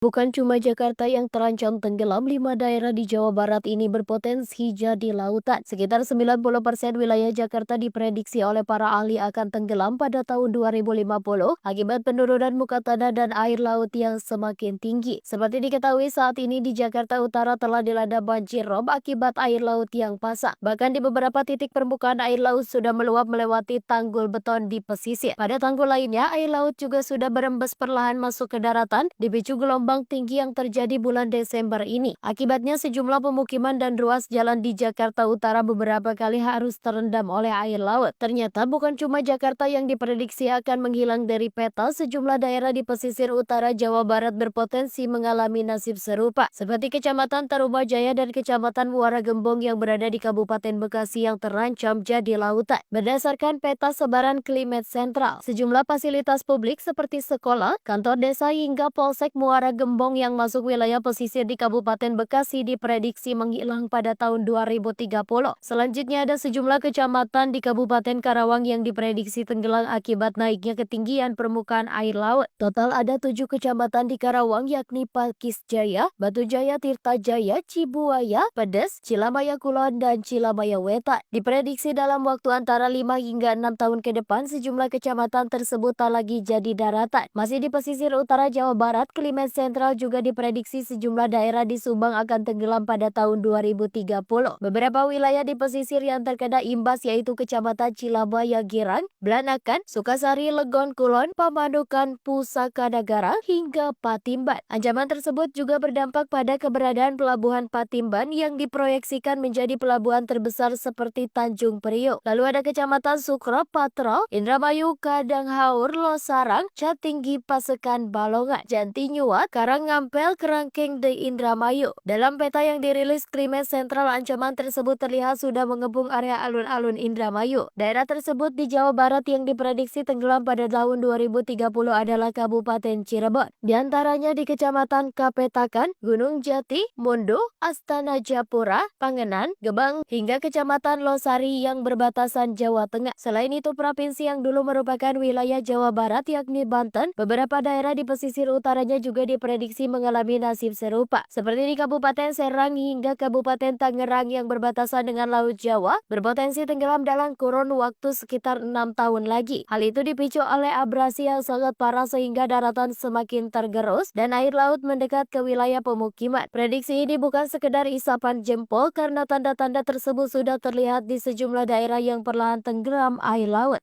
Bukan cuma Jakarta yang terancam tenggelam, 5 daerah di Jawa Barat ini berpotensi jadi lautan. Sekitar 90% wilayah Jakarta diprediksi oleh para ahli akan tenggelam pada tahun 2050 akibat penurunan muka tanah dan air laut yang semakin tinggi. Seperti diketahui saat ini di Jakarta Utara telah dilanda banjir rob akibat air laut yang pasang. Bahkan di beberapa titik permukaan air laut sudah meluap melewati tanggul beton di pesisir. Pada tanggul lainnya, air laut juga sudah berembes perlahan masuk ke daratan dipicu gelombang tinggi yang terjadi bulan Desember ini. Akibatnya sejumlah pemukiman dan ruas jalan di Jakarta Utara beberapa kali harus terendam oleh air laut. Ternyata bukan cuma Jakarta yang diprediksi akan menghilang dari peta, sejumlah daerah di pesisir utara Jawa Barat berpotensi mengalami nasib serupa, seperti Kecamatan Tarumajaya dan Kecamatan Muara Gembong yang berada di Kabupaten Bekasi yang terancam jadi lautan. Berdasarkan peta sebaran Climate Central, sejumlah fasilitas publik seperti sekolah, kantor desa hingga Polsek Muara Gembong yang masuk wilayah pesisir di Kabupaten Bekasi diprediksi menghilang pada tahun 2030. Selanjutnya ada sejumlah kecamatan di Kabupaten Karawang yang diprediksi tenggelam akibat naiknya ketinggian permukaan air laut. Total ada 7 kecamatan di Karawang yakni Pakis Jaya, Batu Jaya, Tirta Jaya, Cibuaya, Pedes, Cilamaya Kulon, dan Cilamaya Wetan. Diprediksi dalam waktu antara 5 hingga 6 tahun ke depan sejumlah kecamatan tersebut tak lagi jadi daratan. Masih di pesisir utara Jawa Barat, Climate Central juga diprediksi sejumlah daerah di Subang akan tenggelam pada tahun 2030. Beberapa wilayah di pesisir yang terkena imbas yaitu Kecamatan Cilabaya Girang, Blanakan, Sukasari, Legon Kulon, Pamanukan, Pusaka Negara, hingga Patimban. Ancaman tersebut juga berdampak pada keberadaan pelabuhan Patimban yang diproyeksikan menjadi pelabuhan terbesar seperti Tanjung Priok. Lalu ada Kecamatan Sukro, Patrol, Indramayu, Kadanghaur, Losarang, Catinggi, Pasekan, Balongan, Jantinyuat, Karangampel, Kerangkeng, de Indramayu. Dalam peta yang dirilis Climate Central, ancaman tersebut terlihat sudah mengepung area alun-alun Indramayu. Daerah tersebut di Jawa Barat yang diprediksi tenggelam pada tahun 2030 adalah Kabupaten Cirebon. Di antaranya di Kecamatan Kapetakan, Gunung Jati, Mundo, Astana Japura, Pangenan, Gebang, hingga Kecamatan Losari yang berbatasan Jawa Tengah. Selain itu, provinsi yang dulu merupakan wilayah Jawa Barat yakni Banten, beberapa daerah di pesisir utaranya juga diprediksi mengalami nasib serupa, seperti di Kabupaten Serang hingga Kabupaten Tangerang yang berbatasan dengan Laut Jawa, berpotensi tenggelam dalam kurun waktu sekitar 6 tahun lagi. Hal itu dipicu oleh abrasi yang sangat parah sehingga daratan semakin tergerus dan air laut mendekat ke wilayah pemukiman. Prediksi ini bukan sekedar isapan jempol karena tanda-tanda tersebut sudah terlihat di sejumlah daerah yang perlahan tenggelam air laut.